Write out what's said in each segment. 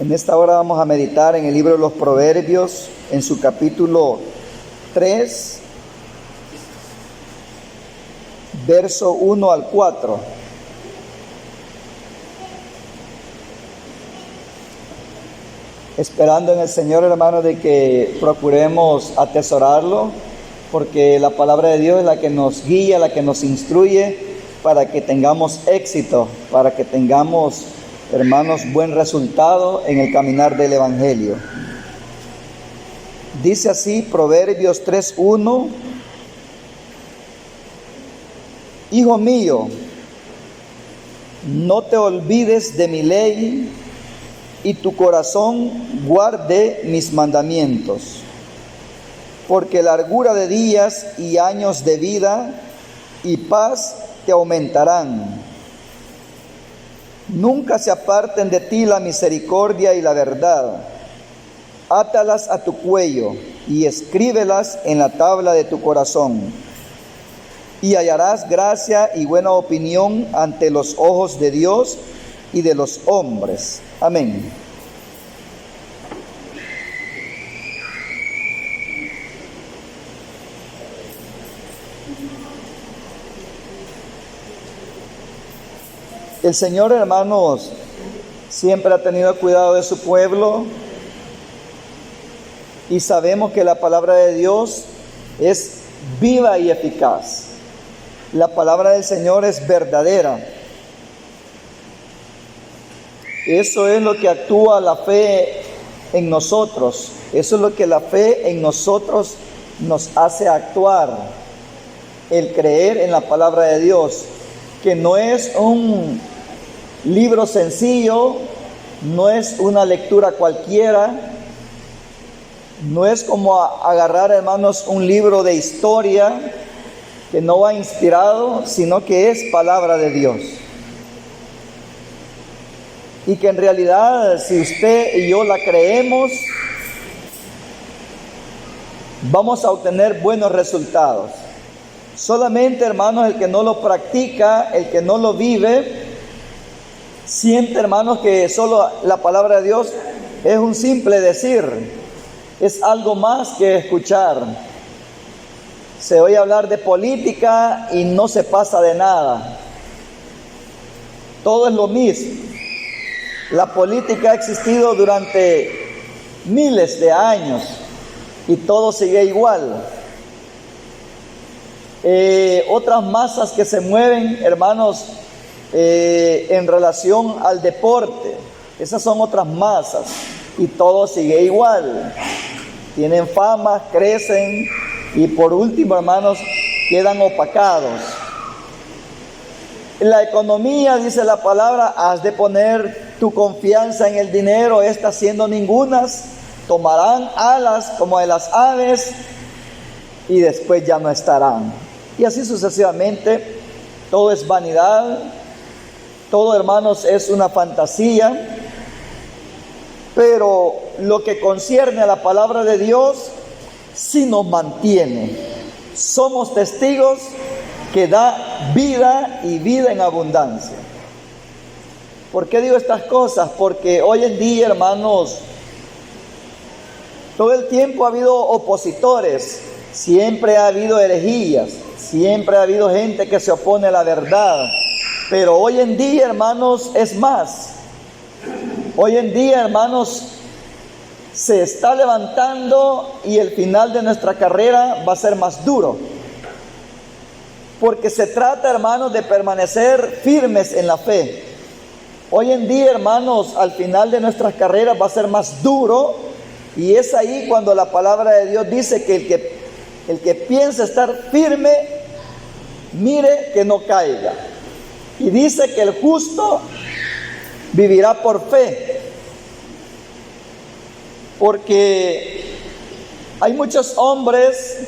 En esta hora vamos a meditar en el libro de los Proverbios, en su capítulo 3, verso 1 al 4. Esperando en el Señor, hermano, de que procuremos atesorarlo, porque la palabra de Dios es la que nos guía, la que nos instruye para que tengamos éxito, para que tengamos, hermanos, buen resultado en el caminar del Evangelio. Dice así Proverbios 3:1: Hijo mío, no te olvides de mi ley, y tu corazón guarde mis mandamientos, porque largura de días y años de vida y paz te aumentarán. Nunca se aparten de ti la misericordia y la verdad. Átalas a tu cuello y escríbelas en la tabla de tu corazón, y hallarás gracia y buena opinión ante los ojos de Dios y de los hombres. Amén. El Señor, hermanos, siempre ha tenido cuidado de su pueblo, y sabemos que la palabra de Dios es viva y eficaz. La palabra del Señor es verdadera. Eso es lo que actúa la fe en nosotros. Eso es lo que la fe en nosotros nos hace actuar. El creer en la palabra de Dios, que no es un libro sencillo, no es una lectura cualquiera, no es como agarrar, hermanos, un libro de historia que no va inspirado, sino que es palabra de Dios. Y que en realidad, si usted y yo la creemos, vamos a obtener buenos resultados. Solamente, hermanos, el que no lo practica, el que no lo vive, siente, hermanos, que solo la palabra de Dios es un simple decir, es algo más que escuchar. Se oye hablar de política y no se pasa de nada. Todo es lo mismo. La política ha existido durante miles de años y todo sigue igual. Otras masas que se mueven, hermanos, en relación al deporte, esas son otras masas y todo sigue igual. Tienen fama, crecen y por último, hermanos, quedan opacados. En la economía, dice la palabra, has de poner tu confianza en el dinero, estas siendo ningunas, tomarán alas como de las aves y después ya no estarán. Y así sucesivamente, todo es vanidad, todo, hermanos, es una fantasía, pero lo que concierne a la palabra de Dios, sí nos mantiene. Somos testigos que da vida y vida en abundancia. ¿Por qué digo estas cosas? Porque hoy en día, hermanos, todo el tiempo ha habido opositores, siempre ha habido herejías, siempre ha habido gente que se opone a la verdad, pero hoy en día, hermanos, es más. Hoy en día, hermanos, se está levantando y el final de nuestra carrera va a ser más duro. Porque se trata, hermanos, de permanecer firmes en la fe. Hoy en día, hermanos, al final de nuestras carreras va a ser más duro, y es ahí cuando la palabra de Dios dice que el que piensa estar firme, mire que no caiga. Y dice que el justo vivirá por fe. Porque hay muchos hombres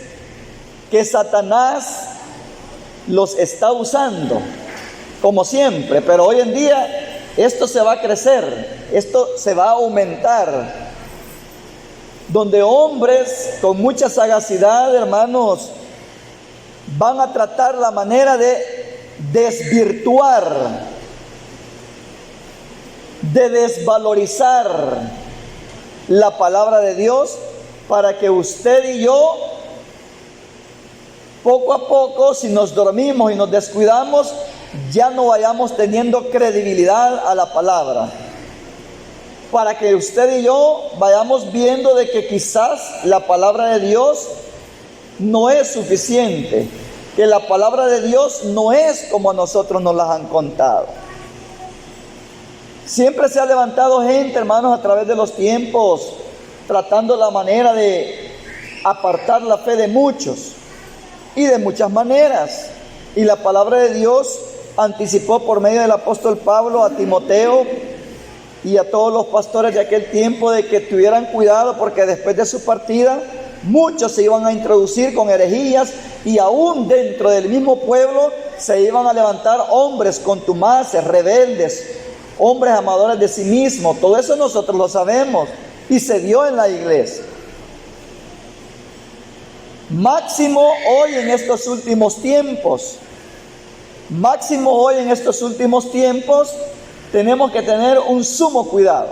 que Satanás los está usando, como siempre, pero hoy en día esto se va a crecer, esto se va a aumentar, donde hombres con mucha sagacidad, hermanos, van a tratar la manera de desvirtuar de desvalorizar la palabra de Dios para que usted y yo, poco a poco, si nos dormimos y nos descuidamos, ya no vayamos teniendo credibilidad a la palabra. Para que usted y yo vayamos viendo de que quizás la palabra de Dios no es suficiente, que la palabra de Dios no es como a nosotros nos las han contado. Siempre se ha levantado gente, hermanos, a través de los tiempos, tratando la manera de apartar la fe de muchos y de muchas maneras. Y la palabra de Dios anticipó por medio del apóstol Pablo a Timoteo y a todos los pastores de aquel tiempo de que tuvieran cuidado, porque después de su partida muchos se iban a introducir con herejías, y aún dentro del mismo pueblo se iban a levantar hombres contumaces, rebeldes, hombres amadores de sí mismos. Todo eso nosotros lo sabemos y se dio en la iglesia. Máximo hoy en estos últimos tiempos, tenemos que tener un sumo cuidado,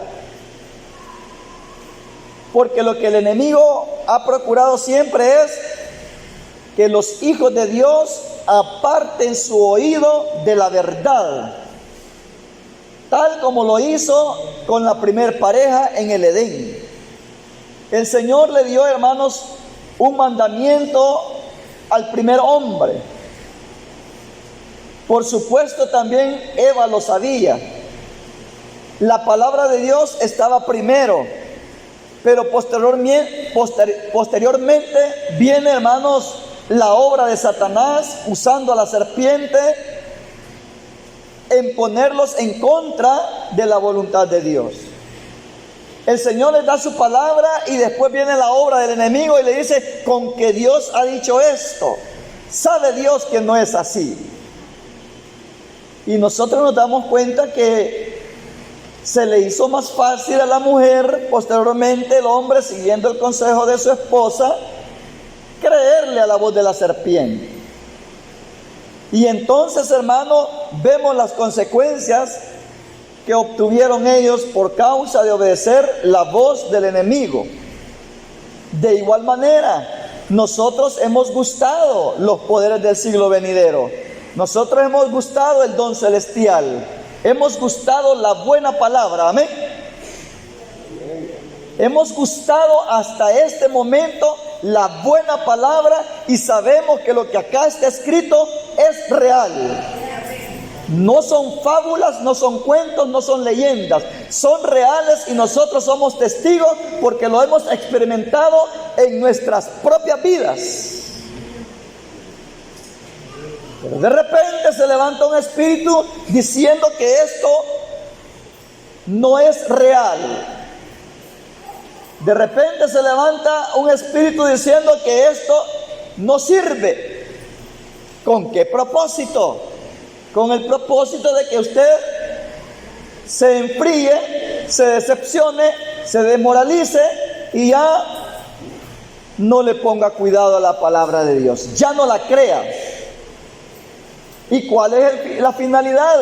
porque lo que el enemigo ha procurado siempre es que los hijos de Dios aparten su oído de la verdad, tal como lo hizo con la primer pareja en el Edén. El Señor le dio, hermanos, un mandamiento al primer hombre. Por supuesto, también Eva lo sabía. La palabra de Dios estaba primero, pero posteriormente viene, hermanos, la obra de Satanás usando a la serpiente en ponerlos en contra de la voluntad de Dios. El Señor les da su palabra y después viene la obra del enemigo y le dice: con que Dios ha dicho esto. Sabe Dios que no es así. Y nosotros nos damos cuenta que se le hizo más fácil a la mujer, posteriormente el hombre, siguiendo el consejo de su esposa, creerle a la voz de la serpiente. Y entonces, hermano, vemos las consecuencias que obtuvieron ellos por causa de obedecer la voz del enemigo. De igual manera, nosotros hemos gustado los poderes del siglo venidero. Nosotros hemos gustado el don celestial. Hemos gustado la buena palabra. Amén. Hemos gustado hasta este momento la buena palabra y sabemos que lo que acá está escrito es real. No son fábulas, no son cuentos, no son leyendas. Son reales y nosotros somos testigos porque lo hemos experimentado en nuestras propias vidas. Pero de repente se levanta un espíritu diciendo que esto no es real. De repente se levanta un espíritu diciendo que esto no sirve. ¿Con qué propósito? Con el propósito de que usted se enfríe, se decepcione, se desmoralice y ya no le ponga cuidado a la palabra de Dios, ya no la crea. ¿Y cuál es la finalidad?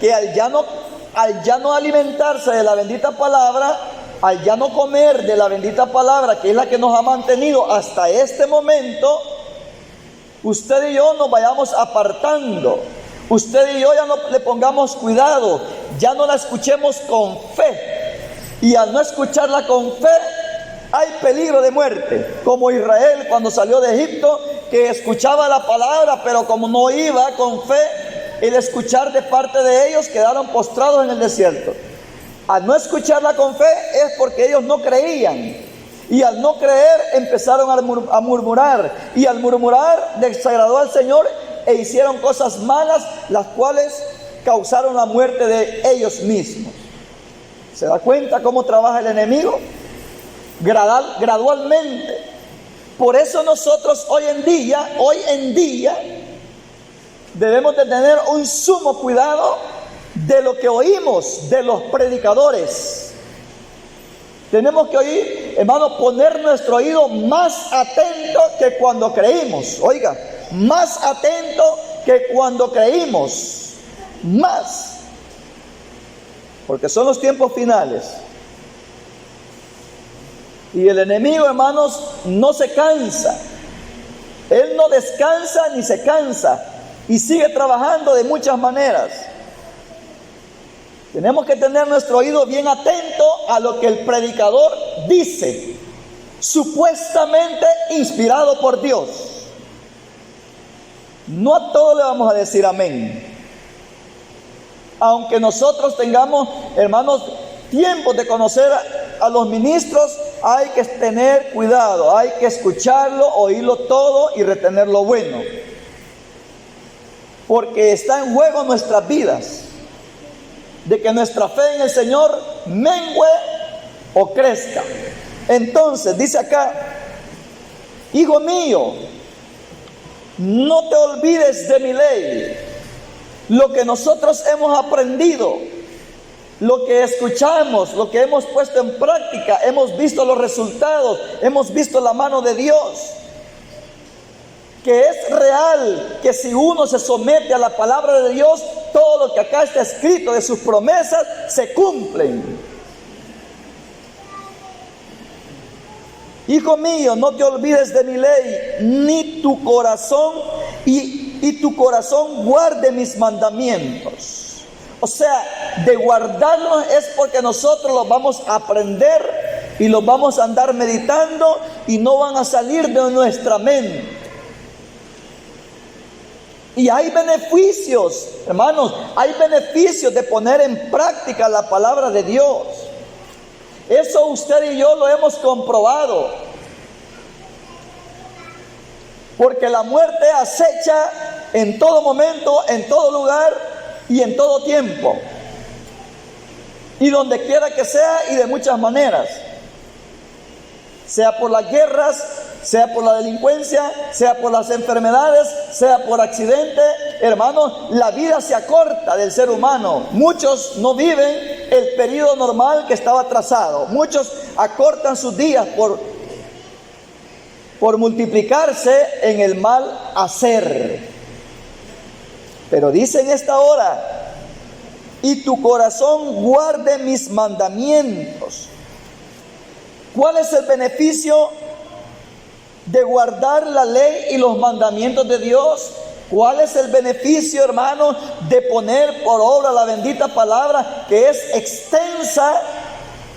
Que al ya no alimentarse de la bendita palabra, al ya no comer de la bendita palabra, que es la que nos ha mantenido hasta este momento, usted y yo nos vayamos apartando. Usted y yo ya no le pongamos cuidado, ya no la escuchemos con fe. Y al no escucharla con fe, hay peligro de muerte. Como Israel cuando salió de Egipto, que escuchaba la palabra, pero como no iba con fe, el escuchar de parte de ellos, quedaron postrados en el desierto. Al no escucharla con fe es porque ellos no creían. Y al no creer empezaron a murmurar. Y al murmurar desagradó al Señor e hicieron cosas malas, las cuales causaron la muerte de ellos mismos. ¿Se da cuenta cómo trabaja el enemigo? Gradualmente. Por eso nosotros hoy en día, debemos de tener un sumo cuidado de lo que oímos de los predicadores. Tenemos que oír, hermano, poner nuestro oído más atento que cuando creímos. Oiga, más atento que cuando creímos. Más. porque son los tiempos finales. Y el enemigo, hermanos, no se cansa. Él no descansa ni se cansa y sigue trabajando de muchas maneras. Tenemos que tener nuestro oído bien atento a lo que el predicador dice, supuestamente inspirado por Dios. No a todo le vamos a decir amén. Aunque nosotros tengamos, hermanos, tiempos de conocer a los ministros, hay que tener cuidado, hay que escucharlo, oírlo todo y retener lo bueno. Porque está en juego nuestras vidas, de que nuestra fe en el Señor mengue o crezca. Entonces, dice acá, hijo mío, no te olvides de mi ley, lo que nosotros hemos aprendido, lo que escuchamos, lo que hemos puesto en práctica, hemos visto los resultados, hemos visto la mano de Dios, que es real, que si uno se somete a la palabra de Dios, todo lo que acá está escrito de sus promesas se cumplen. Hijo mío, no te olvides de mi ley, ni tu corazón y tu corazón guarde mis mandamientos. O sea, de guardarlos es porque nosotros los vamos a aprender y los vamos a andar meditando y no van a salir de nuestra mente. Y hay beneficios, hermanos, hay beneficios de poner en práctica la palabra de Dios. Eso usted y yo lo hemos comprobado. Porque la muerte acecha en todo momento, en todo lugar y en todo tiempo. Y donde quiera que sea y de muchas maneras. Sea por las guerras, sea por la delincuencia, sea por las enfermedades, sea por accidente. Hermanos, la vida se acorta del ser humano. Muchos no viven el periodo normal que estaba trazado. Muchos acortan sus días por multiplicarse en el mal hacer. Pero dice en esta hora, y tu corazón guarde mis mandamientos. ¿Cuál es el beneficio de guardar la ley y los mandamientos de Dios? ¿Cuál es el beneficio, hermanos, de poner por obra la bendita palabra que es extensa,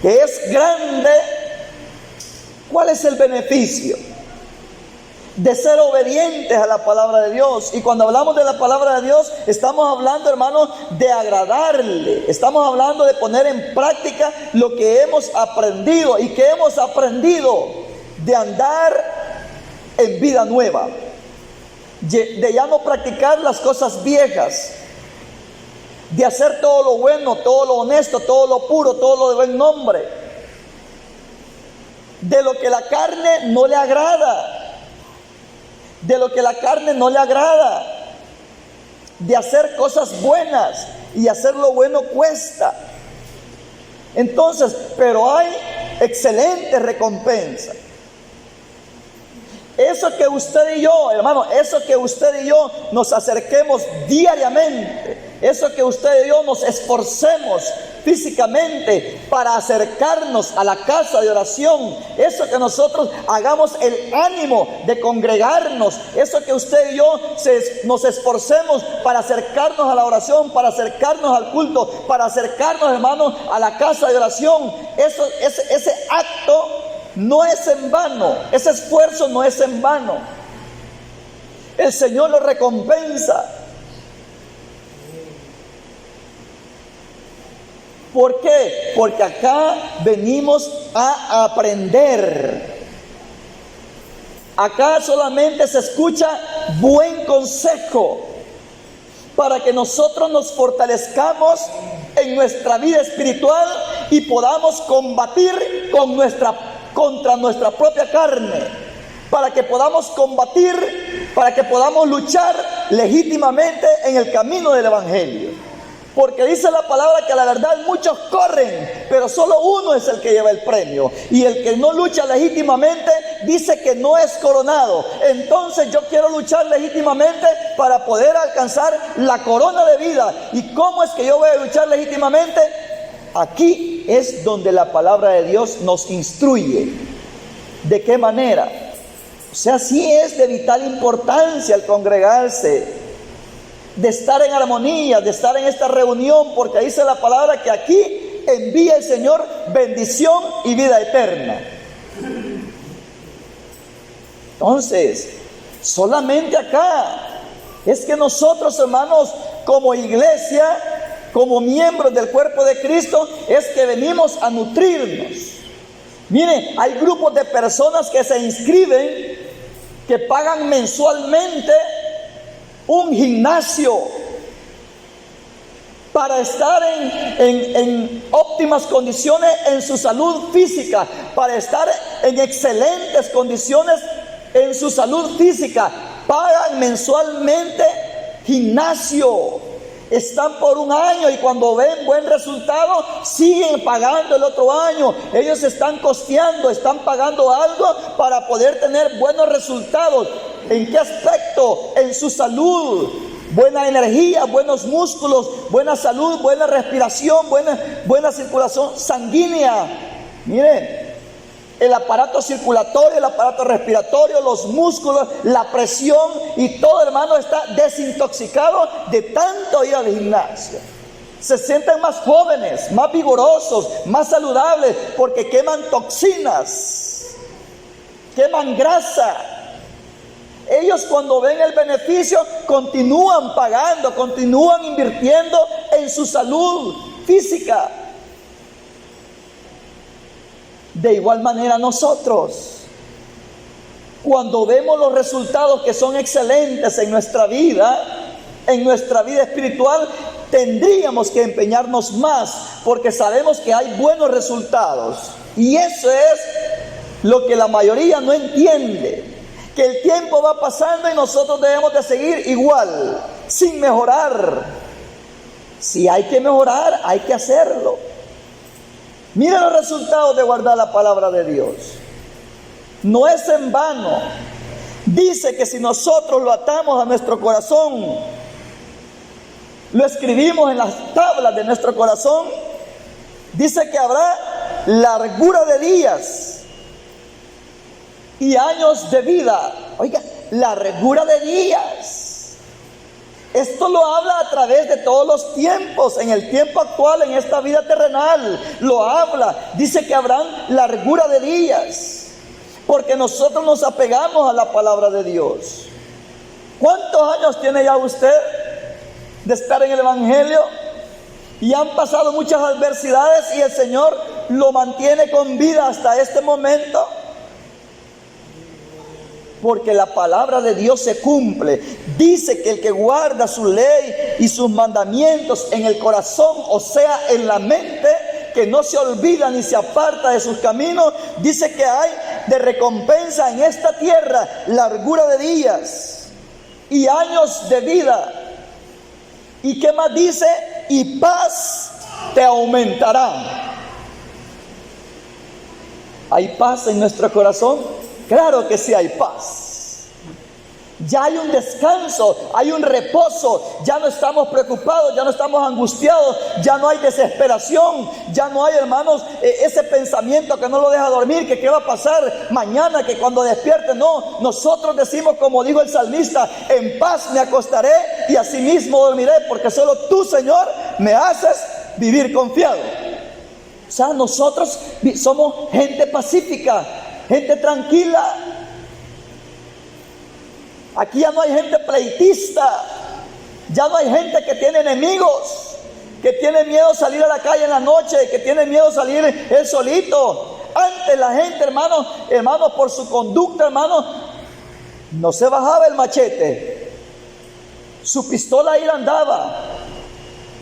que es grande? ¿Cuál es el beneficio de ser obedientes a la palabra de Dios? Y cuando hablamos de la palabra de Dios, estamos hablando, hermanos, de agradarle. Estamos hablando de poner en práctica lo que hemos aprendido. ¿Y que hemos aprendido? De andar en vida nueva, de ya no practicar las cosas viejas, de hacer todo lo bueno, todo lo honesto, todo lo puro, todo lo de buen nombre, de lo que la carne no le agrada, de lo que la carne no le agrada, de hacer cosas buenas, y hacer lo bueno cuesta. Entonces, pero hay excelente recompensa. Eso que usted y yo, hermano, eso que usted y yo nos acerquemos diariamente, eso que usted y yo nos esforcemos físicamente para acercarnos a la casa de oración, eso que nosotros hagamos el ánimo de congregarnos, eso que usted y yo nos esforcemos para acercarnos a la oración, para acercarnos al culto, para acercarnos, hermanos, a la casa de oración, ese acto no es en vano, ese esfuerzo no es en vano. El Señor lo recompensa. ¿Por qué? Porque acá venimos a aprender. Acá solamente se escucha buen consejo para que nosotros nos fortalezcamos en nuestra vida espiritual y podamos combatir contra nuestra propia carne, para que podamos combatir, para que podamos luchar legítimamente en el camino del Evangelio. Porque dice la palabra que a la verdad muchos corren, pero solo uno es el que lleva el premio. Y el que no lucha legítimamente dice que no es coronado. Entonces yo quiero luchar legítimamente para poder alcanzar la corona de vida. ¿Y cómo es que yo voy a luchar legítimamente? aquí es donde la palabra de Dios nos instruye. ¿De qué manera? O sea, sí es de vital importancia el congregarse, de estar en armonía, de estar en esta reunión, porque dice la palabra que aquí envía el Señor bendición y vida eterna. Entonces, solamente acá es que nosotros, hermanos, como iglesia, como miembros del cuerpo de Cristo, es que venimos a nutrirnos. Mire, hay grupos de personas que se inscriben, que pagan mensualmente un gimnasio para estar en óptimas condiciones en su salud física, para estar en excelentes condiciones en su salud física. Pagan mensualmente gimnasio, están por un año y cuando ven buen resultado siguen pagando el otro año. Ellos están costeando, están pagando algo para poder tener buenos resultados. ¿En qué aspecto? En su salud, buena energía, buenos músculos, buena salud, buena respiración, buena circulación sanguínea. Miren, el aparato circulatorio, el aparato respiratorio, los músculos, la presión y todo, hermano, está desintoxicado de tanto ir al gimnasio. Se sienten más jóvenes, más vigorosos, más saludables, porque queman toxinas, queman grasa. Ellos, cuando ven el beneficio, continúan pagando, continúan invirtiendo en su salud física. De igual manera nosotros, cuando vemos los resultados que son excelentes en nuestra vida espiritual, tendríamos que empeñarnos más, porque sabemos que hay buenos resultados. Y eso es lo que la mayoría no entiende, que el tiempo va pasando y nosotros debemos de seguir igual, sin mejorar. Si hay que mejorar, hay que hacerlo. Mira los resultados de guardar la palabra de Dios. No es en vano. Dice que si nosotros lo atamos a nuestro corazón, lo escribimos en las tablas de nuestro corazón, dice que habrá largura de días y años de vida. Oiga, largura de días. Esto lo habla a través de todos los tiempos, en el tiempo actual, en esta vida terrenal. Lo habla, dice que habrán largura de días, porque nosotros nos apegamos a la palabra de Dios. ¿Cuántos años tiene ya usted de estar en el Evangelio? Y han pasado muchas adversidades y el Señor lo mantiene con vida hasta este momento. Porque la palabra de Dios se cumple. Dice que el que guarda su ley y sus mandamientos en el corazón, o sea, en la mente, que no se olvida ni se aparta de sus caminos, dice que hay de recompensa en esta tierra largura de días y años de vida. ¿Y qué más dice? Y paz te aumentará. ¿Hay paz en nuestro corazón? Claro que sí hay paz. Ya hay un descanso, hay un reposo. Ya no estamos preocupados, ya no estamos angustiados, ya no hay desesperación, ya no hay, hermanos, ese pensamiento que no lo deja dormir, que qué va a pasar mañana, que cuando despierte. No, nosotros decimos, como dijo el salmista, en paz me acostaré y asimismo dormiré, porque solo tú, Señor, me haces vivir confiado. O sea, nosotros somos gente pacífica, gente tranquila. Aquí ya no hay gente pleitista, ya no hay gente que tiene enemigos, que tiene miedo salir a la calle en la noche, que tiene miedo salir él solito. Antes la gente, hermano, por su conducta, hermano, no se bajaba el machete, su pistola ahí andaba,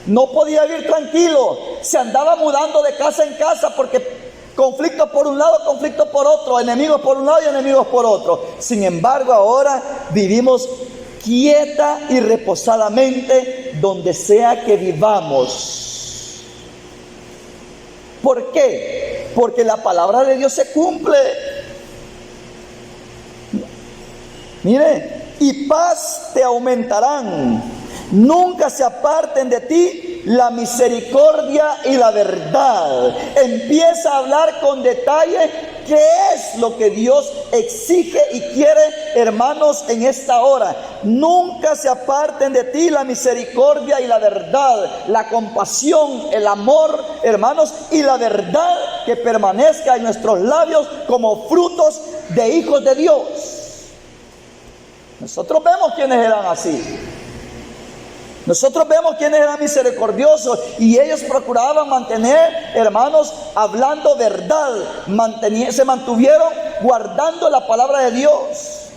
no podía vivir tranquilo, se andaba mudando de casa en casa porque conflictos por un lado, conflictos por otro, enemigos por un lado y enemigos por otro. Sin embargo, ahora vivimos quieta y reposadamente donde sea que vivamos. ¿Por qué? Porque la palabra de Dios se cumple. Mire, y paz te aumentarán Nunca se aparten de ti la misericordia y la verdad. Empieza a hablar con detalle qué es lo que Dios exige y quiere, hermanos, en esta hora. Nunca se aparten de ti la misericordia y la verdad, la compasión, el amor, hermanos, y la verdad que permanezca en nuestros labios como frutos de hijos de Dios. Nosotros vemos quiénes eran así. Nosotros vemos quiénes eran misericordiosos y ellos procuraban mantener, hermanos, hablando verdad, se mantuvieron guardando la palabra de Dios.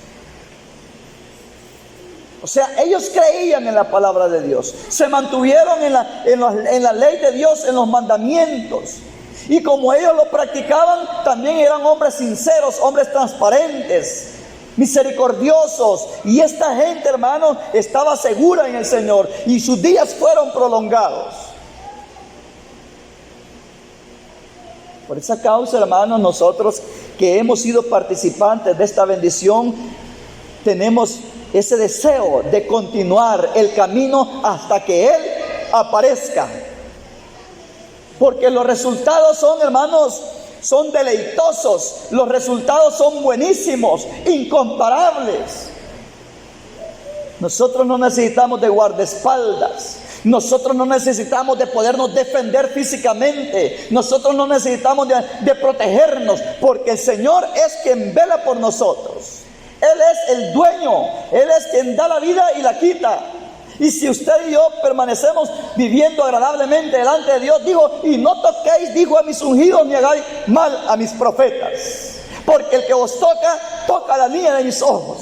O sea, ellos creían en la palabra de Dios, se mantuvieron en la ley de Dios, en los mandamientos. Y como ellos lo practicaban, también eran hombres sinceros, hombres transparentes, misericordiosos. Y esta gente, hermanos, estaba segura en el Señor y sus días fueron prolongados. Por esa causa, hermanos, nosotros que hemos sido participantes de esta bendición, tenemos ese deseo de continuar el camino hasta que Él aparezca. Porque los resultados son, hermanos, son deleitosos, los resultados son buenísimos, incomparables. Nosotros no necesitamos de guardaespaldas, nosotros no necesitamos de podernos defender físicamente, nosotros no necesitamos de protegernos, porque el Señor es quien vela por nosotros. Él es el dueño, Él es quien da la vida y la quita. Y si usted y yo permanecemos viviendo agradablemente delante de Dios, dijo, y no toquéis, dijo, a mis ungidos, ni hagáis mal a mis profetas, porque el que os toca, toca la niña de mis ojos.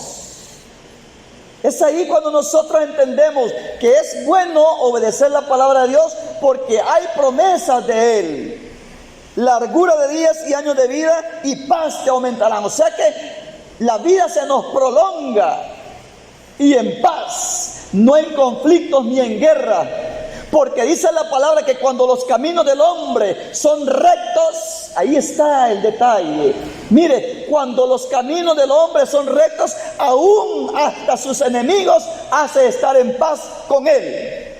Es ahí cuando nosotros entendemos que es bueno obedecer la palabra de Dios, porque hay promesas de Él. Largura de días y años de vida y paz te aumentarán. O sea que la vida se nos prolonga y en paz, no en conflictos ni en guerra, porque dice la palabra que cuando los caminos del hombre son rectos, ahí está el detalle. Mire, cuando los caminos del hombre son rectos, aún hasta sus enemigos hace estar en paz con él.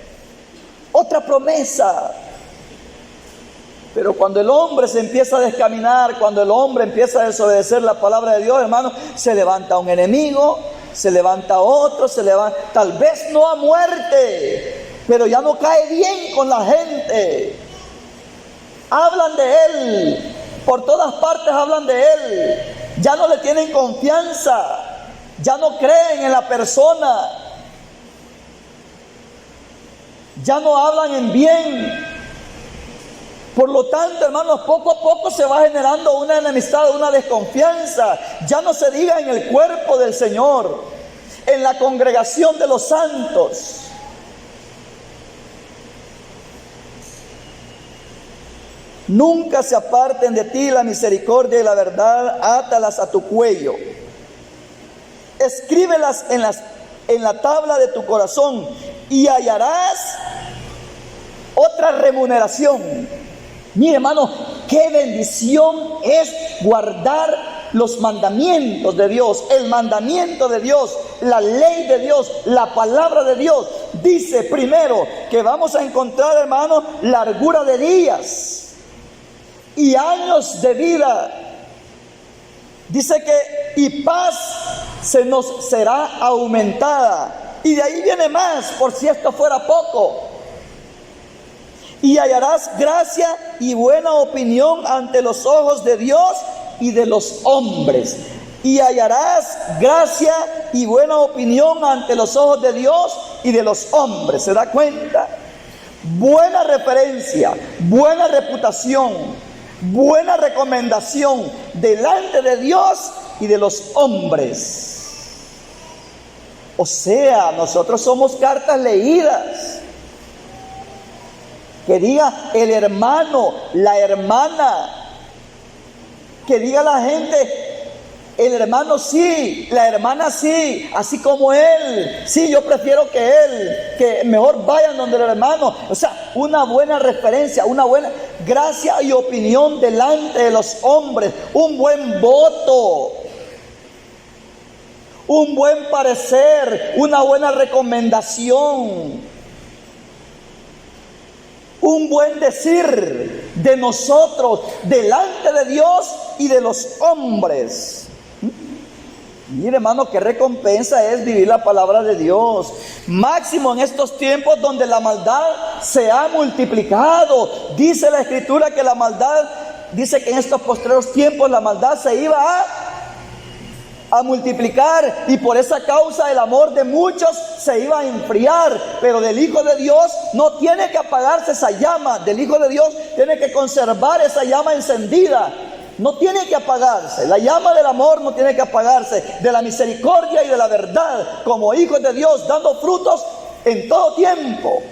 Otra promesa. Pero cuando el hombre se empieza a descaminar, cuando el hombre empieza a desobedecer la palabra de Dios, hermano, se levanta un enemigo, se levanta otro, tal vez no a muerte, pero ya no cae bien con la gente. Hablan de él, por todas partes hablan de él, ya no le tienen confianza, ya no creen en la persona, ya no hablan en bien. Por lo tanto, hermanos, poco a poco se va generando una enemistad, una desconfianza. Ya no se diga en el cuerpo del Señor, en la congregación de los santos. Nunca se aparten de ti la misericordia y la verdad, átalas a tu cuello. Escríbelas en la tabla de tu corazón y hallarás otra remuneración. Mire, hermano, qué bendición es guardar los mandamientos de Dios, el mandamiento de Dios, la ley de Dios, la palabra de Dios. Dice primero que vamos a encontrar, hermano, largura de días y años de vida. Dice que y paz se nos será aumentada. Y de ahí viene más, por si esto fuera poco. Y hallarás gracia y buena opinión ante los ojos de Dios y de los hombres. Y hallarás gracia y buena opinión ante los ojos de Dios y de los hombres. ¿Se da cuenta? Buena referencia, buena reputación, buena recomendación delante de Dios y de los hombres. O sea, nosotros somos cartas leídas. Que diga el hermano, la hermana, que diga la gente, el hermano sí, la hermana sí, así como él, sí, yo prefiero que él, que mejor vayan donde el hermano. O sea, una buena referencia, una buena gracia y opinión delante de los hombres, un buen voto, un buen parecer, una buena recomendación, un buen decir de nosotros delante de Dios y de los hombres. Mire, hermano, qué recompensa es vivir la palabra de Dios. Máximo en estos tiempos donde la maldad se ha multiplicado. Dice la Escritura que la maldad, dice que en estos postreros tiempos la maldad se iba a multiplicar, y por esa causa el amor de muchos se iba a enfriar. Pero del Hijo de Dios no tiene que apagarse esa llama. Del Hijo de Dios tiene que conservar esa llama encendida. No tiene que apagarse. La llama del amor no tiene que apagarse. De la misericordia y de la verdad, como hijos de Dios, dando frutos en todo tiempo.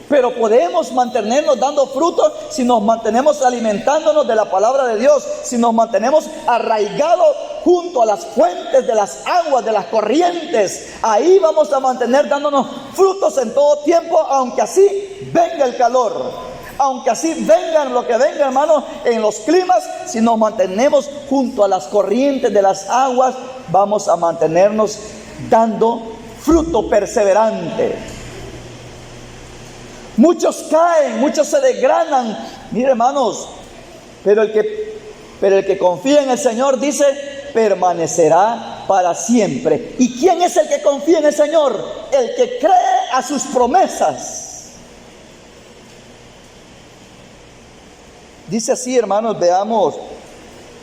Pero podemos mantenernos dando frutos si nos mantenemos alimentándonos de la palabra de Dios, si nos mantenemos arraigados junto a las fuentes de las aguas, de las corrientes. Ahí vamos a mantener dándonos frutos en todo tiempo, aunque así venga el calor. Aunque así vengan lo que venga, hermano, en los climas, si nos mantenemos junto a las corrientes de las aguas, vamos a mantenernos dando fruto perseverante. Muchos caen, muchos se desgranan. Mire, hermanos, pero el que confía en el Señor, dice, permanecerá para siempre. ¿Y quién es el que confía en el Señor? El que cree a sus promesas. Dice así, hermanos, veamos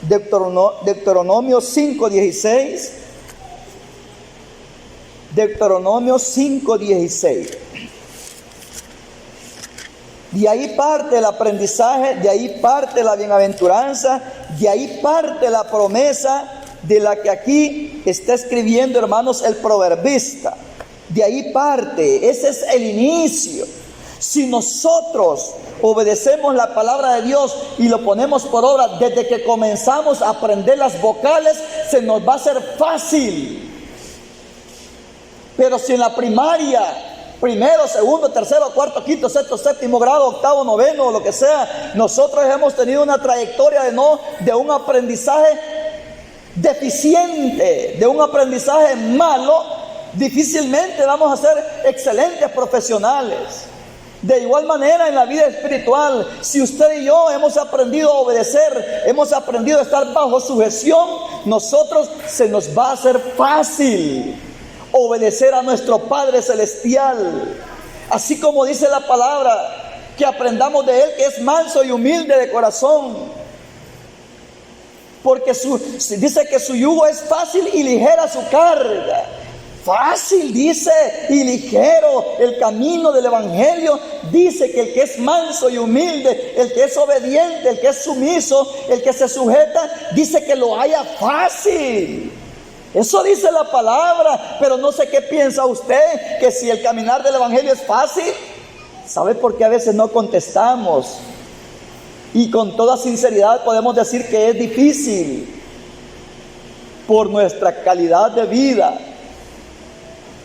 Deuteronomio 5:16. Deuteronomio 5:16. De ahí parte el aprendizaje, de ahí parte la bienaventuranza, de ahí parte la promesa de la que aquí está escribiendo, hermanos, el proverbista. De ahí parte, ese es el inicio. Si nosotros obedecemos la palabra de Dios y lo ponemos por obra, desde que comenzamos a aprender las vocales, se nos va a hacer fácil. Pero si en la primaria, primero, segundo, tercero, cuarto, quinto, sexto, séptimo grado, octavo, noveno, o lo que sea, nosotros hemos tenido una trayectoria de un aprendizaje deficiente, de un aprendizaje malo, difícilmente vamos a ser excelentes profesionales. De igual manera en la vida espiritual, si usted y yo hemos aprendido a obedecer, hemos aprendido a estar bajo sujeción, nosotros se nos va a hacer fácil obedecer a nuestro Padre Celestial. Así como dice la palabra, que aprendamos de Él, que es manso y humilde de corazón. Porque dice que su yugo es fácil y ligera su carga. Fácil, dice, y ligero el camino del Evangelio. Dice que el que es manso y humilde, el que es obediente, el que es sumiso, el que se sujeta, dice que lo haya fácil. Eso dice la palabra, pero no sé qué piensa usted, que si el caminar del Evangelio es fácil. ¿Sabe por qué a veces no contestamos? Y con toda sinceridad podemos decir que es difícil. Por nuestra calidad de vida.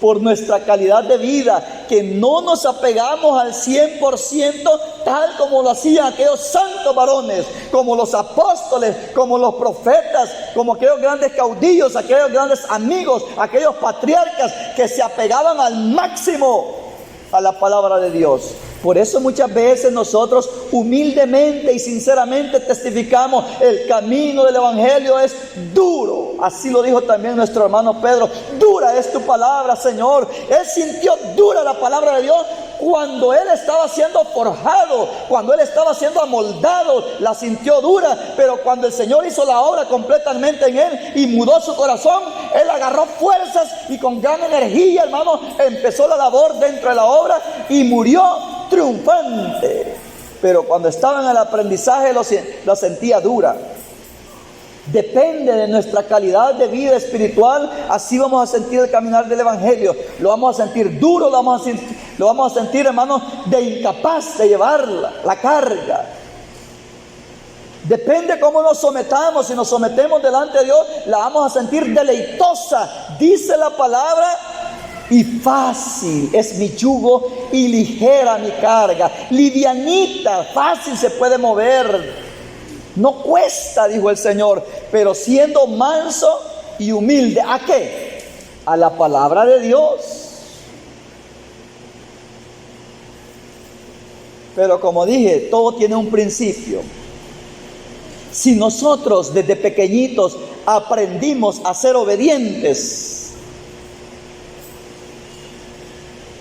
Por nuestra calidad de vida, que no nos apegamos al 100% tal como lo hacían aquellos santos varones, como los apóstoles, como los profetas, como aquellos grandes caudillos, aquellos grandes amigos, aquellos patriarcas que se apegaban al máximo a la palabra de Dios. Por eso muchas veces nosotros humildemente y sinceramente testificamos, el camino del Evangelio es duro. Así lo dijo también nuestro hermano Pedro: dura es tu palabra, Señor. Él sintió dura la palabra de Dios cuando él estaba siendo forjado, cuando él estaba siendo amoldado, la sintió dura. Pero cuando el Señor hizo la obra completamente en él y mudó su corazón, él agarró fuerzas y con gran energía, hermano, empezó la labor dentro de la obra y murió triunfante. Pero cuando estaba en el aprendizaje lo sentía dura. Depende de nuestra calidad de vida espiritual, así vamos a sentir el caminar del Evangelio. Lo vamos a sentir duro, lo vamos a sentir, hermano, de incapaz de llevar la carga. Depende cómo nos sometamos. Si nos sometemos delante de Dios, la vamos a sentir deleitosa. Dice la palabra: y fácil es mi yugo y ligera mi carga. Livianita, fácil se puede mover. No cuesta, dijo el Señor, pero siendo manso y humilde. ¿A qué? A la palabra de Dios. Pero como dije, todo tiene un principio. Si nosotros desde pequeñitos aprendimos a ser obedientes,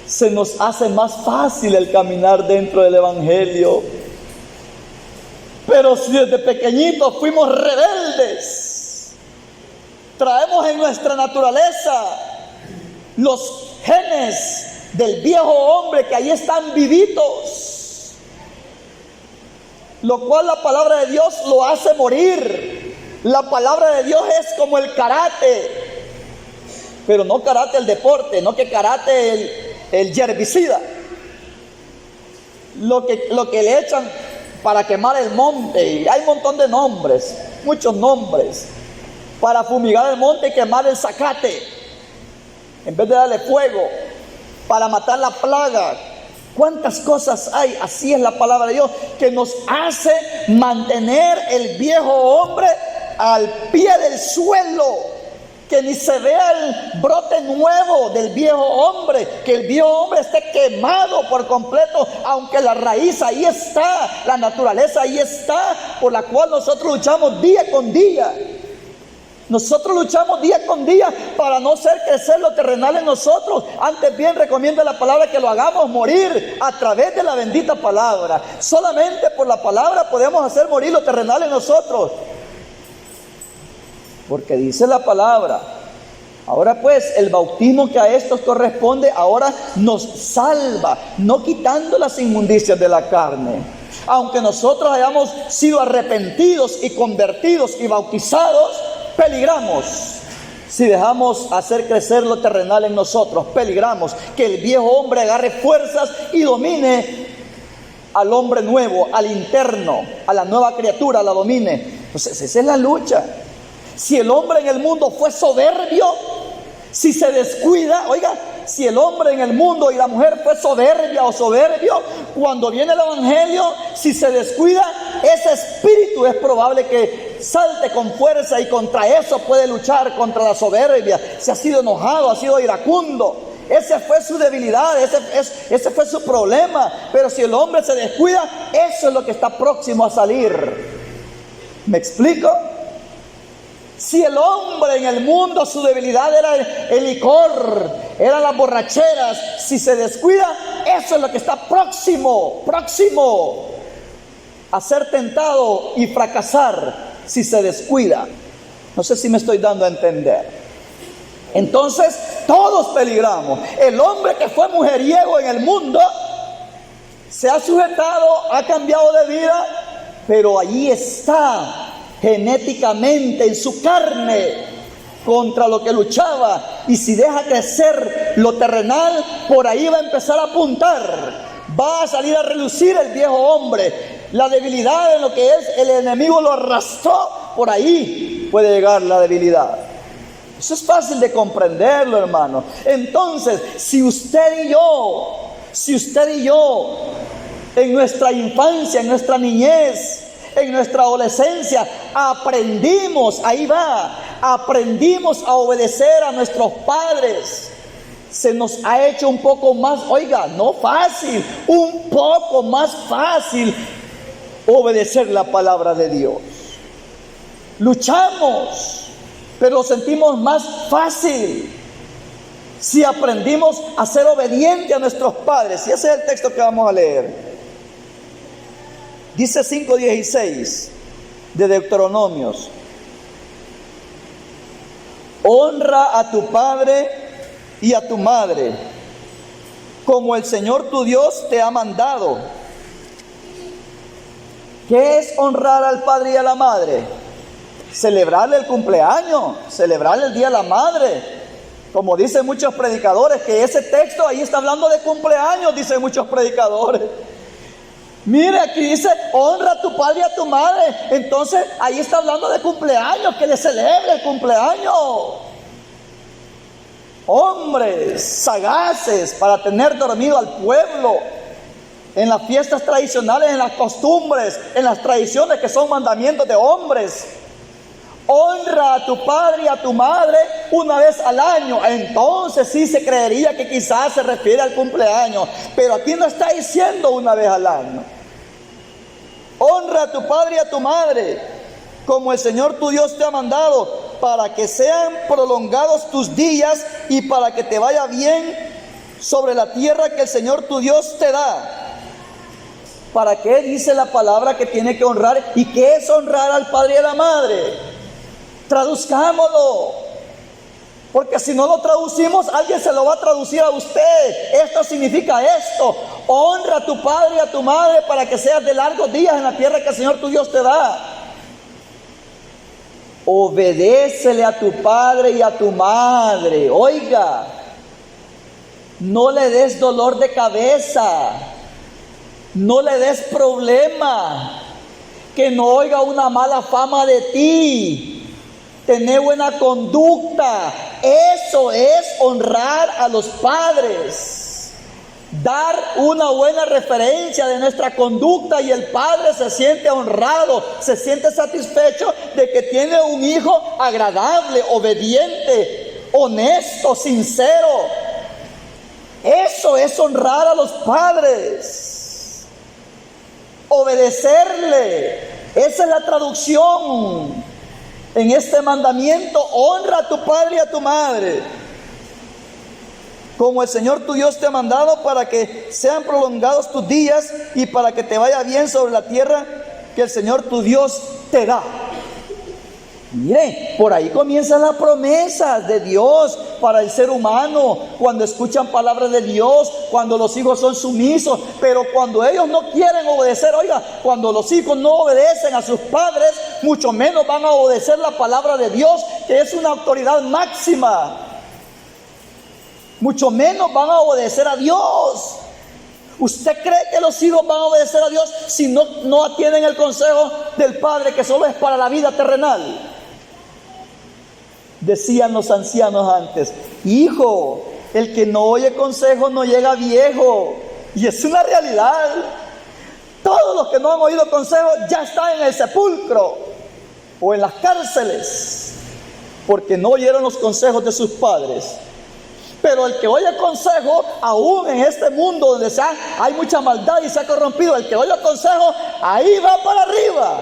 se nos hace más fácil el caminar dentro del Evangelio. Pero si desde pequeñitos fuimos rebeldes, traemos en nuestra naturaleza los genes del viejo hombre que ahí están vivitos, lo cual la palabra de Dios lo hace morir. La palabra de Dios es como el karate, pero no karate el deporte, no que karate el herbicida, lo que le echan para quemar el monte, y hay un montón de nombres, muchos nombres, para fumigar el monte y quemar el zacate, en vez de darle fuego, para matar la plaga. ¿Cuántas cosas hay? Así es la palabra de Dios, que nos hace mantener el viejo hombre al pie del suelo, que ni se vea el brote nuevo del viejo hombre, que el viejo hombre esté quemado por completo, aunque la raíz ahí está, la naturaleza ahí está, por la cual nosotros luchamos día con día. Nosotros luchamos día con día para no hacer crecer lo terrenal en nosotros. Antes bien recomienda la palabra que lo hagamos morir a través de la bendita palabra. Solamente por la palabra podemos hacer morir lo terrenal en nosotros. Porque dice la palabra, ahora pues el bautismo que a estos corresponde ahora nos salva, no quitando las inmundicias de la carne. Aunque nosotros hayamos sido arrepentidos y convertidos y bautizados, peligramos. Si dejamos hacer crecer lo terrenal en nosotros, peligramos que el viejo hombre agarre fuerzas y domine al hombre nuevo, al interno, a la nueva criatura, la domine. Entonces esa es la lucha. Si el hombre en el mundo fue soberbio, si se descuida, oiga, si el hombre en el mundo y la mujer fue soberbia o soberbio, cuando viene el Evangelio, si se descuida, ese espíritu es probable que salte con fuerza y contra eso puede luchar, contra la soberbia. Si ha sido enojado, ha sido iracundo, esa fue su debilidad, ese fue su problema. Pero si el hombre se descuida, eso es lo que está próximo a salir. ¿Me explico? Si el hombre en el mundo, su debilidad era el licor, eran las borracheras, si se descuida, eso es lo que está próximo a ser tentado y fracasar si se descuida. No sé si me estoy dando a entender. Entonces, todos peligramos. El hombre que fue mujeriego en el mundo se ha sujetado, ha cambiado de vida, pero allí está genéticamente en su carne contra lo que luchaba, y si deja crecer lo terrenal, por ahí va a empezar a apuntar, va a salir a relucir el viejo hombre. La debilidad en lo que es el enemigo lo arrastró, por ahí puede llegar la debilidad. Eso es fácil de comprenderlo, hermano. Entonces, si usted y yo en nuestra infancia, en nuestra niñez, en nuestra adolescencia, aprendimos a obedecer a nuestros padres, se nos ha hecho un poco más, oiga, no fácil, un poco más fácil obedecer la palabra de Dios. Luchamos, pero lo sentimos más fácil si aprendimos a ser obedientes a nuestros padres. Y ese es el texto que vamos a leer. Dice 5:16 de Deuteronomios: honra a tu padre y a tu madre, como el Señor tu Dios te ha mandado. ¿Qué es honrar al padre y a la madre? Celebrarle el cumpleaños, celebrarle el día de la madre. Como dicen muchos predicadores, que ese texto ahí está hablando de cumpleaños, dicen muchos predicadores. Mire, aquí dice, honra a tu padre y a tu madre. Entonces, ahí está hablando de cumpleaños, que le celebre el cumpleaños. Hombres sagaces para tener dormido al pueblo en las fiestas tradicionales, en las costumbres, en las tradiciones que son mandamientos de hombres. Honra a tu padre y a tu madre una vez al año. Entonces sí se creería que quizás se refiere al cumpleaños, pero aquí no está diciendo una vez al año. Honra a tu padre y a tu madre, como el Señor tu Dios te ha mandado, para que sean prolongados tus días y para que te vaya bien sobre la tierra que el Señor tu Dios te da. ¿Para qué dice la palabra que tiene que honrar? ¿Y qué es honrar al padre y a la madre? Traduzcámoslo, porque si no lo traducimos, alguien se lo va a traducir a usted. Esto significa esto: honra a tu padre y a tu madre para que seas de largos días en la tierra que el Señor tu Dios te da. Obedécele a tu padre y a tu madre. Oiga, no le des dolor de cabeza, no le des problema, que no oiga una mala fama de ti. Tener buena conducta, eso es honrar a los padres. Dar una buena referencia de nuestra conducta, y el padre se siente honrado, se siente satisfecho de que tiene un hijo agradable, obediente, honesto, sincero. Eso es honrar a los padres. Obedecerle, esa es la traducción. En este mandamiento: honra a tu padre y a tu madre, como el Señor tu Dios te ha mandado, para que sean prolongados tus días y para que te vaya bien sobre la tierra que el Señor tu Dios te da. Mire, por ahí comienzan las promesas de Dios para el ser humano, cuando escuchan palabras de Dios, cuando los hijos son sumisos. Pero cuando ellos no quieren obedecer, oiga, cuando los hijos no obedecen a sus padres, mucho menos van a obedecer la palabra de Dios, que es una autoridad máxima. Mucho menos van a obedecer a Dios. ¿Usted cree que los hijos van a obedecer a Dios si no atienden el consejo del Padre, que solo es para la vida terrenal? Decían los ancianos antes: hijo, el que no oye consejo no llega viejo. Y es una realidad. Todos los que no han oído consejo ya están en el sepulcro o en las cárceles, porque no oyeron los consejos de sus padres. Pero el que oye consejo, aún en este mundo donde hay mucha maldad y se ha corrompido, el que oye consejo, ahí va para arriba,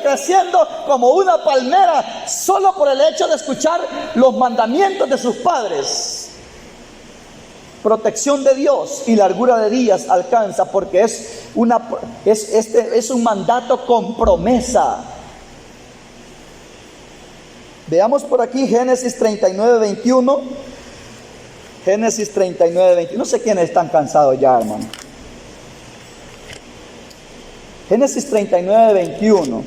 creciendo como una palmera, solo por el hecho de escuchar los mandamientos de sus padres. Protección de Dios y largura de días alcanza, porque es un mandato con promesa. Veamos por aquí Génesis 39:21. Génesis 39:21. No sé quiénes están cansados ya, hermano. Génesis 39:21.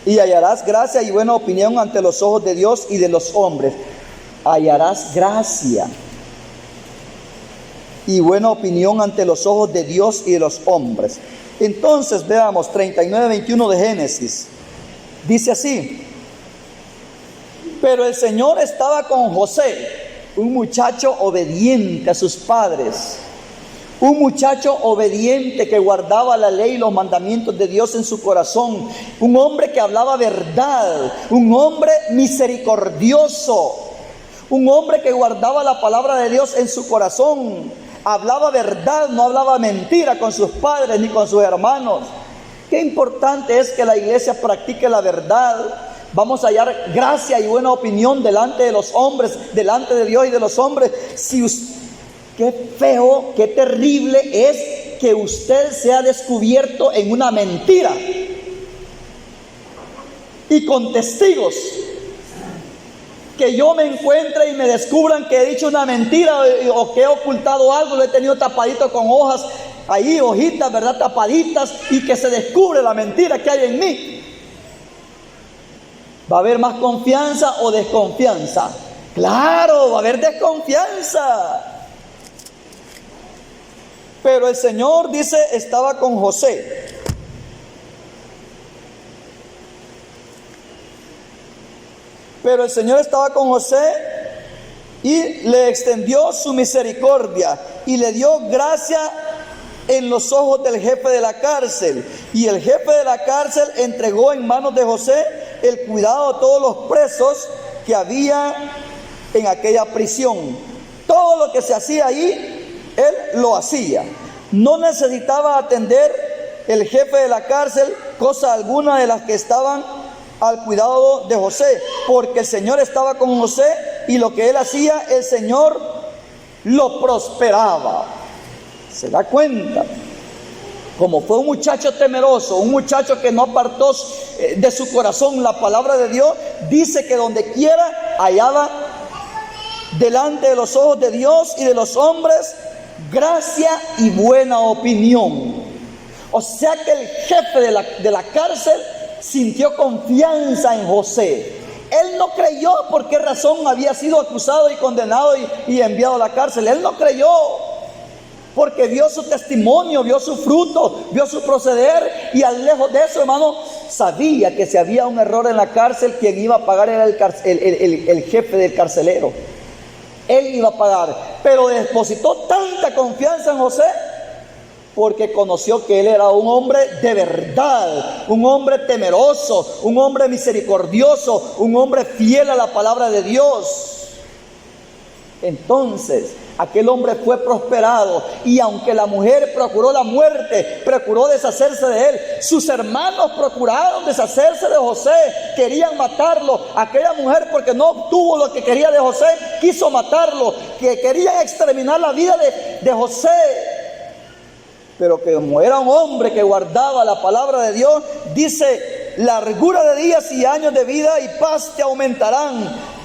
Y hallarás gracia y buena opinión ante los ojos de Dios y de los hombres. Hallarás gracia y buena opinión ante los ojos de Dios y de los hombres. Entonces veamos 39:21 de Génesis. Dice así: pero el Señor estaba con José, un muchacho obediente a sus padres, un muchacho obediente que guardaba la ley y los mandamientos de Dios en su corazón, un hombre que hablaba verdad, un hombre misericordioso, un hombre que guardaba la palabra de Dios en su corazón, hablaba verdad, no hablaba mentira con sus padres ni con sus hermanos. Qué importante es que la iglesia practique la verdad. Vamos a hallar gracia y buena opinión delante de los hombres, delante de Dios y de los hombres. Qué feo, qué terrible es que usted sea descubierto en una mentira y con testigos. Que yo me encuentre y me descubran que he dicho una mentira o que he ocultado algo, lo he tenido tapadito con hojas, ahí hojitas, ¿verdad? Tapaditas, y que se descubre la mentira que hay en mí. ¿Va a haber más confianza o desconfianza? Claro, va a haber desconfianza. Pero el Señor, dice, estaba con José. Pero el Señor estaba con José y le extendió su misericordia y le dio gracia en los ojos del jefe de la cárcel. Y el jefe de la cárcel entregó en manos de José el cuidado de todos los presos que había en aquella prisión. Todo lo que se hacía ahí, él lo hacía. No necesitaba atender el jefe de la cárcel cosa alguna de las que estaban al cuidado de José, porque el Señor estaba con José y lo que él hacía, el Señor lo prosperaba. ¿Se da cuenta? Como fue un muchacho temeroso, un muchacho que no apartó de su corazón la palabra de Dios, dice que donde quiera hallaba delante de los ojos de Dios y de los hombres gracia y buena opinión. O sea que el jefe de la cárcel sintió confianza en José. Él no creyó por qué razón había sido acusado y condenado y enviado a la cárcel. Él no creyó porque vio su testimonio, vio su fruto, vio su proceder, y al lejos de eso, hermano, sabía que si había un error en la cárcel, quien iba a pagar era el jefe del carcelero. Él iba a pagar, pero depositó tanta confianza en José porque conoció que él era un hombre de verdad, un hombre temeroso, un hombre misericordioso, un hombre fiel a la palabra de Dios. Entonces, aquel hombre fue prosperado, y aunque la mujer procuró la muerte, procuró deshacerse de él, sus hermanos procuraron deshacerse de José, querían matarlo. Aquella mujer, porque no obtuvo lo que quería de José, quiso matarlo, que querían exterminar la vida de José. Pero que como era un hombre que guardaba la palabra de Dios, dice: largura de días y años de vida y paz te aumentarán.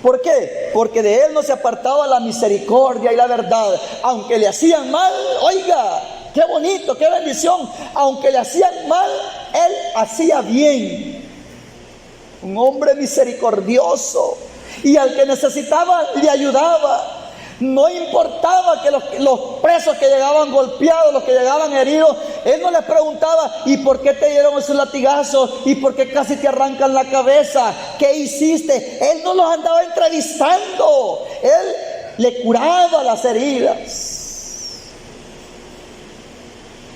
¿Por qué? Porque de él no se apartaba la misericordia y la verdad. Aunque le hacían mal, oiga, qué bonito, qué bendición. Aunque le hacían mal, él hacía bien. Un hombre misericordioso. Y al que necesitaba, le ayudaba. No importaba que los presos que llegaban golpeados, los que llegaban heridos, él no les preguntaba: ¿y por qué te dieron esos latigazos? ¿Y por qué casi te arrancan la cabeza? ¿Qué hiciste? Él no los andaba entrevistando. Él le curaba las heridas.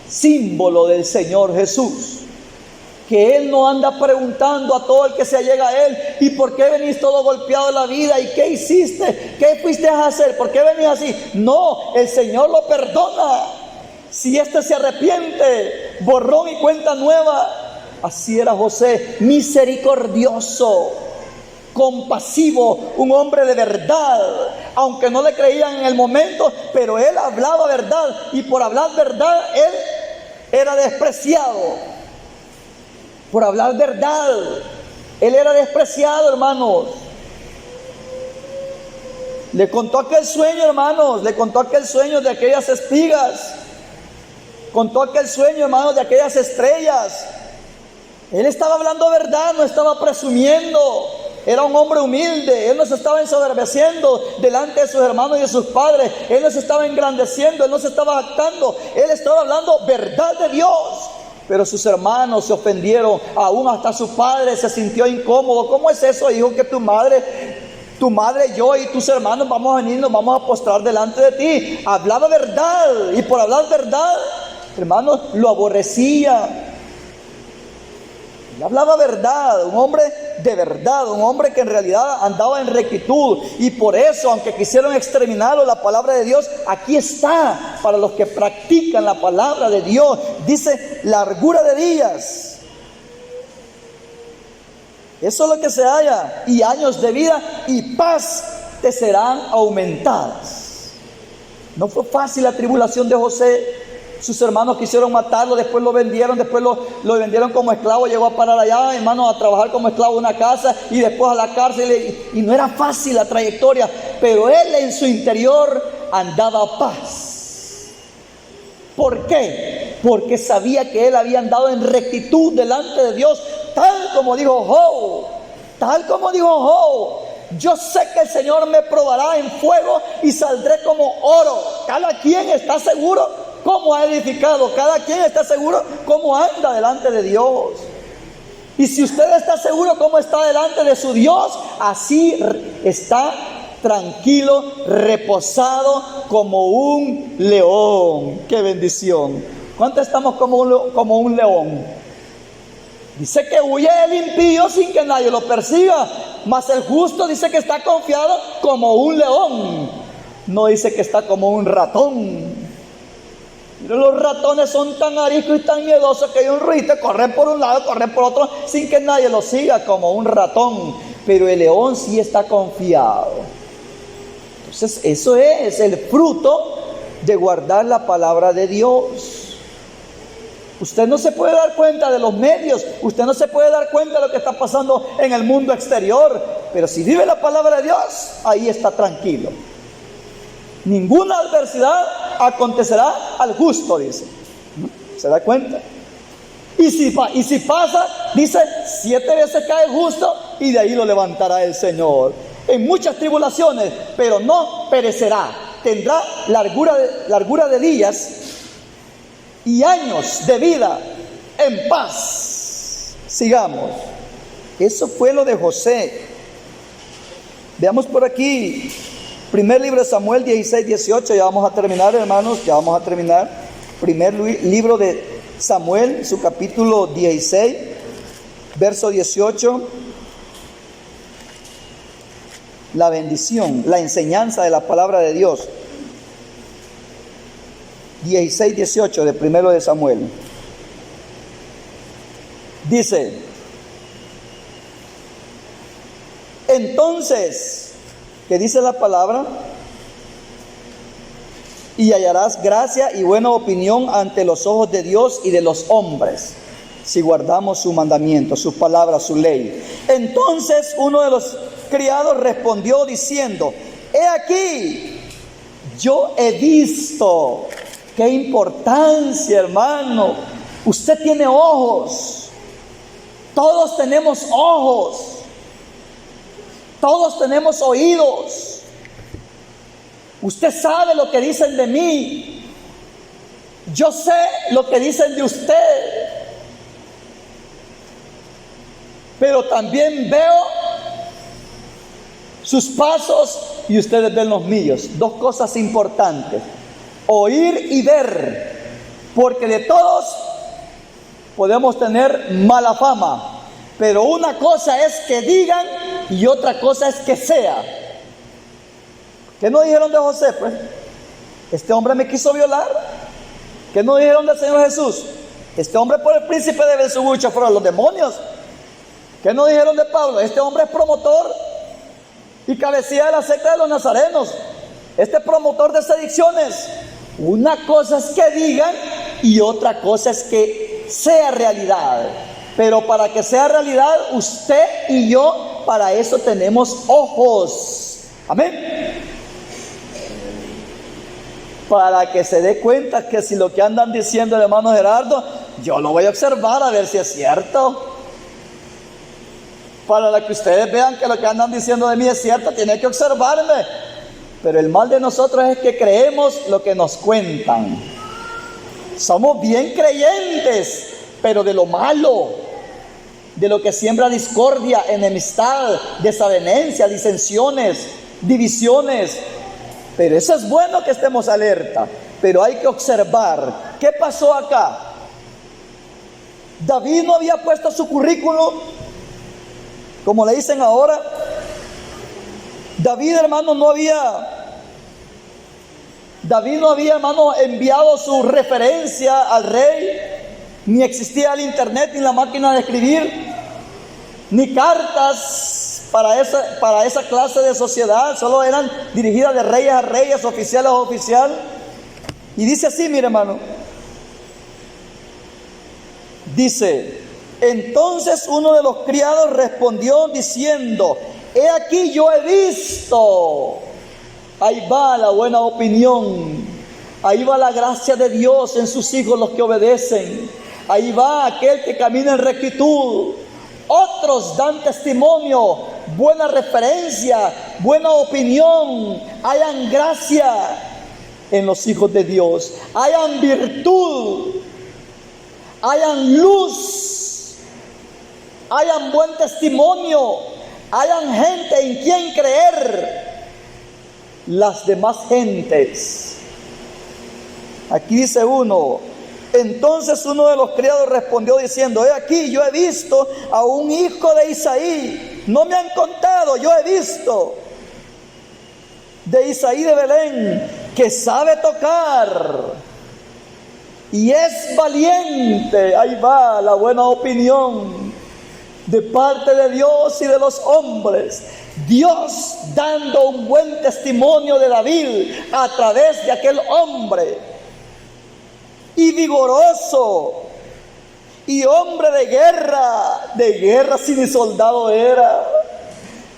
Símbolo del Señor Jesús. Que Él no anda preguntando a todo el que se allega a Él: ¿y por qué venís todo golpeado en la vida? ¿Y qué hiciste? ¿Qué fuiste a hacer? ¿Por qué venís así? No, el Señor lo perdona. Si éste se arrepiente, borrón y cuenta nueva. Así era José, misericordioso, compasivo, un hombre de verdad. Aunque no le creían en el momento, pero él hablaba verdad, y por hablar verdad, él era despreciado. Por hablar verdad, él era despreciado, hermanos. Le contó aquel sueño, hermanos. Le contó aquel sueño de aquellas espigas. Contó aquel sueño, hermanos, de aquellas estrellas. Él estaba hablando verdad, no estaba presumiendo. Era un hombre humilde. Él no se estaba ensoberbeciendo delante de sus hermanos y de sus padres. Él no se estaba engrandeciendo, él no se estaba jactando. Él estaba hablando verdad de Dios. Pero sus hermanos se ofendieron, aún hasta su padre se sintió incómodo. ¿Cómo es eso, hijo, que tu madre, yo y tus hermanos vamos a venir, nos vamos a postrar delante de ti? Hablaba verdad, y por hablar verdad, hermanos, lo aborrecía. Él hablaba verdad, un hombre de verdad, un hombre que en realidad andaba en rectitud. Y por eso, aunque quisieron exterminarlo, la palabra de Dios aquí está para los que practican la palabra de Dios. Dice: largura de días. Eso es lo que se halla. Y años de vida y paz te serán aumentadas. No fue fácil la tribulación de José. Sus hermanos quisieron matarlo, después lo vendieron, después lo vendieron como esclavo, llegó a parar allá, hermano, a trabajar como esclavo en una casa y después a la cárcel, y no era fácil la trayectoria, pero él en su interior andaba paz. ¿Por qué? Porque sabía que él había andado en rectitud delante de Dios, tal como dijo Job, yo sé que el Señor me probará en fuego y saldré como oro. Cada quien está seguro cómo ha edificado, cada quien está seguro cómo anda delante de Dios. Y si usted está seguro cómo está delante de su Dios, así está tranquilo, reposado como un león. ¡Qué bendición! ¿Cuántos estamos como un león? Dice que huye el impío sin que nadie lo persiga, mas el justo dice que está confiado como un león. No dice que está como un ratón. Pero los ratones son tan ariscos y tan miedosos que hay un ruido, corren por un lado, corren por otro, sin que nadie lo siga, como un ratón. Pero el león sí está confiado. Entonces, eso es el fruto de guardar la palabra de Dios. Usted no se puede dar cuenta de los medios, usted no se puede dar cuenta de lo que está pasando en el mundo exterior, pero si vive la palabra de Dios, ahí está tranquilo. Ninguna adversidad acontecerá al justo, dice. ¿Se da cuenta? Y si pasa, dice, 7 veces cae el justo y de ahí lo levantará el Señor. En muchas tribulaciones, pero no perecerá. Tendrá largura de días y años de vida en paz. Sigamos. Eso fue lo de José. Veamos por aquí. Primer libro de Samuel 16, 18. Ya vamos a terminar, hermanos. Ya vamos a terminar. Primer libro de Samuel, su capítulo 16, verso 18. La bendición, la enseñanza de la palabra de Dios. 16, 18 de primero de Samuel. Dice: entonces, ¿qué dice la palabra? Y hallarás gracia y buena opinión ante los ojos de Dios y de los hombres, si guardamos su mandamiento, sus palabras, su ley. Entonces uno de los criados respondió diciendo: he aquí, yo he visto. ¡Qué importancia, hermano! Usted tiene ojos. Todos tenemos ojos. Todos tenemos oídos. Usted sabe lo que dicen de mí. Yo sé lo que dicen de usted. Pero también veo sus pasos y ustedes ven los míos. Dos cosas importantes: oír y ver, porque de todos podemos tener mala fama, pero una cosa es que digan y otra cosa es que sea. ¿Qué no dijeron de José? Pues, este hombre me quiso violar. ¿Qué no dijeron del Señor Jesús? Este hombre por el príncipe de Belzebú fueron los demonios. ¿Qué no dijeron de Pablo? Este hombre es promotor y cabecilla de la secta de los nazarenos. Este promotor de sedicciones. Una cosa es que digan y otra cosa es que sea realidad. Pero para que sea realidad, usted y yo, para eso tenemos ojos. Amén. Para que se dé cuenta que si lo que andan diciendo el hermano Gerardo, yo lo voy a observar a ver si es cierto. Para que ustedes vean que lo que andan diciendo de mí es cierto, tienen que observarme. Pero el mal de nosotros es que creemos lo que nos cuentan. Somos bien creyentes, pero de lo malo, de lo que siembra discordia, enemistad, desavenencia, disensiones, divisiones. Pero eso es bueno que estemos alerta, pero hay que observar. ¿Qué pasó acá? David no había puesto su currículum, como le dicen ahora. David, hermano, no había, hermano, enviado su referencia al rey. Ni existía el internet, ni la máquina de escribir, ni cartas para esa clase de sociedad. Solo eran dirigidas de reyes a reyes, oficiales a oficial. Y dice así, mire, hermano. Dice: entonces uno de los criados respondió diciendo: he aquí, yo he visto. Ahí va la buena opinión. Ahí va la gracia de Dios en sus hijos, los que obedecen. Ahí va aquel que camina en rectitud. Otros dan testimonio, buena referencia, buena opinión. Hayan gracia en los hijos de Dios. Hayan virtud. Hayan luz. Hayan buen testimonio. Hayan gente en quien creer. las demás gentes. Aquí dice uno: entonces uno de los criados respondió diciendo: he aquí, yo he visto a un hijo de Isaí. No me han contado, yo he visto de Isaí de Belén, que sabe tocar y es valiente. Ahí va la buena opinión de parte de Dios y de los hombres. Dios dando un buen testimonio de David a través de aquel hombre. Y vigoroso, y hombre de guerra si ni soldado era.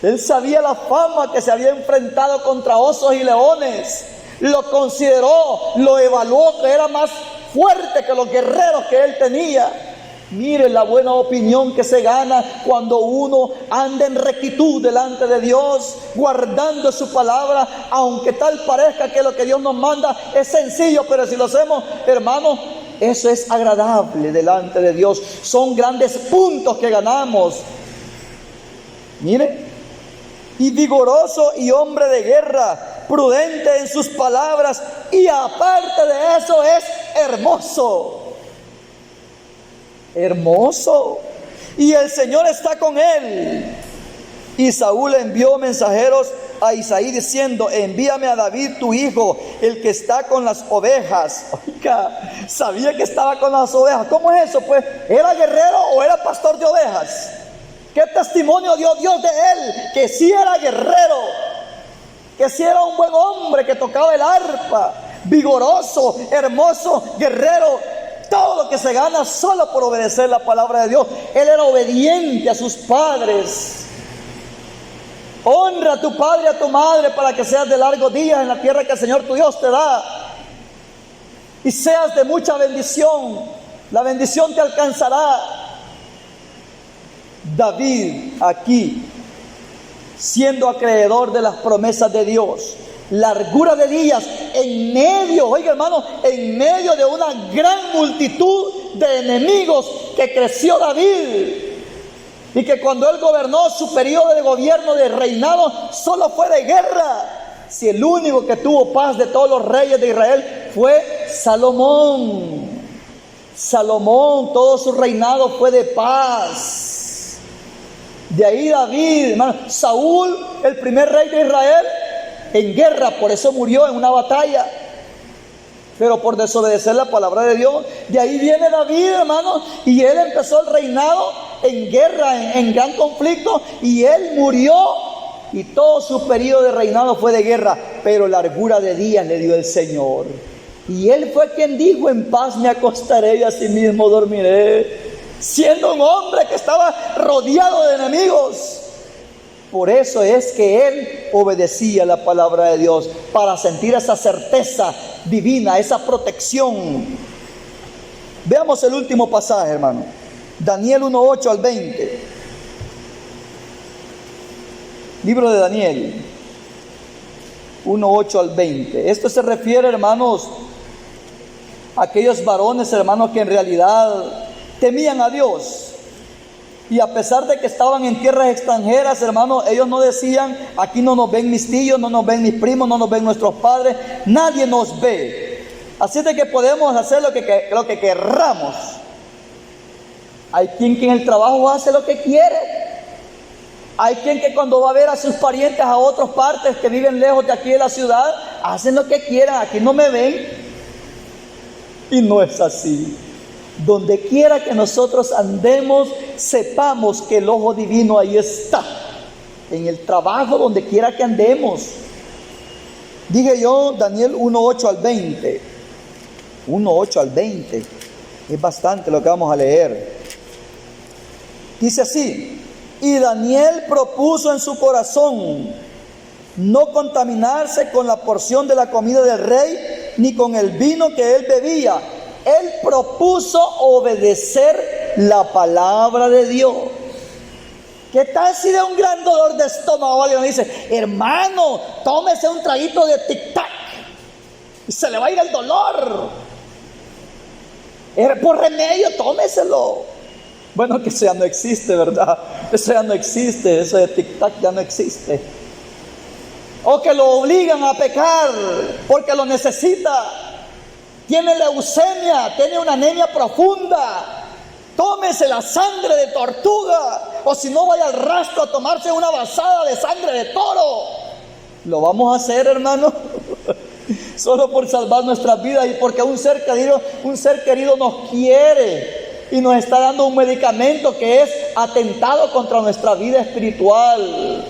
Él sabía la fama que se había enfrentado contra osos y leones. Lo consideró, lo evaluó, que era más fuerte que los guerreros que él tenía. Mire la buena opinión que se gana cuando uno anda en rectitud delante de Dios, guardando su palabra, aunque tal parezca que lo que Dios nos manda es sencillo, pero si lo hacemos, hermanos, eso es agradable delante de Dios. Son grandes puntos que ganamos. Mire, y vigoroso y hombre de guerra, prudente en sus palabras, y aparte de eso es hermoso. Hermoso. Y el Señor está con él. Y Saúl envió mensajeros a Isaí diciendo: envíame a David tu hijo, el que está con las ovejas. Oiga, sabía que estaba con las ovejas. ¿Cómo es eso? Pues, ¿era guerrero o era pastor de ovejas? ¿Qué testimonio dio Dios de él? Que sí era guerrero, que sí era un buen hombre, que tocaba el arpa, vigoroso, hermoso, guerrero. Todo lo que se gana solo por obedecer la palabra de Dios. Él era obediente a sus padres. Honra a tu padre y a tu madre para que seas de largos días en la tierra que el Señor tu Dios te da, y seas de mucha bendición. La bendición te alcanzará. David aquí, siendo acreedor de las promesas de Dios, largura de días, en medio, oiga hermano, en medio de una gran multitud de enemigos que creció David, y que cuando él gobernó, su periodo de gobierno, de reinado, solo fue de guerra. Si el único que tuvo paz de todos los reyes de Israel fue Salomón. Salomón, todo su reinado fue de paz. De ahí David, hermano, Saúl, el primer rey de Israel, en guerra, por eso murió en una batalla, pero por desobedecer la palabra de Dios. De ahí viene David, hermano, y él empezó el reinado en guerra, en gran conflicto, y él murió, y todo su periodo de reinado fue de guerra, pero largura de días le dio el Señor. Y él fue quien dijo: en paz me acostaré y asimismo dormiré, siendo un hombre que estaba rodeado de enemigos. Por eso es que él obedecía la palabra de Dios, para sentir esa certeza divina, esa protección. Veamos el último pasaje, hermano. Daniel 1:8 al 20. Libro de Daniel 1:8 al 20. Esto se refiere, hermanos, a aquellos varones, hermanos, que en realidad temían a Dios. Y a pesar de que estaban en tierras extranjeras, hermanos, ellos no decían: aquí no nos ven mis tíos, no nos ven mis primos, no nos ven nuestros padres, nadie nos ve. Así de que podemos hacer lo que querramos. Hay quien que en el trabajo hace lo que quiere. Hay quien que cuando va a ver a sus parientes a otras partes que viven lejos de aquí de la ciudad, hacen lo que quieran. Aquí no me ven. Y no es así. Donde quiera que nosotros andemos, sepamos que el ojo divino ahí está. En el trabajo, donde quiera que andemos. Dije yo, Daniel 1:8 al 20. 1:8 al 20. Es bastante lo que vamos a leer. Dice así: y Daniel propuso en su corazón no contaminarse con la porción de la comida del rey, ni con el vino que él bebía. Él propuso obedecer la palabra de Dios. ¿Qué tal si de un gran dolor de estómago alguien dice: hermano, tómese un traguito de tic-tac y se le va a ir el dolor? Por remedio, tómeselo. Bueno, que eso ya no existe, ¿verdad? Eso ya no existe, eso de tic-tac ya no existe. o que lo obligan a pecar porque lo necesita. Tiene leucemia, tiene una anemia profunda. Tómese la sangre de tortuga, o si no, vaya al rastro a tomarse una vasada de sangre de toro. Lo vamos a hacer, hermano, solo por salvar nuestras vidas y porque un ser querido nos quiere y nos está dando un medicamento que es atentado contra nuestra vida espiritual.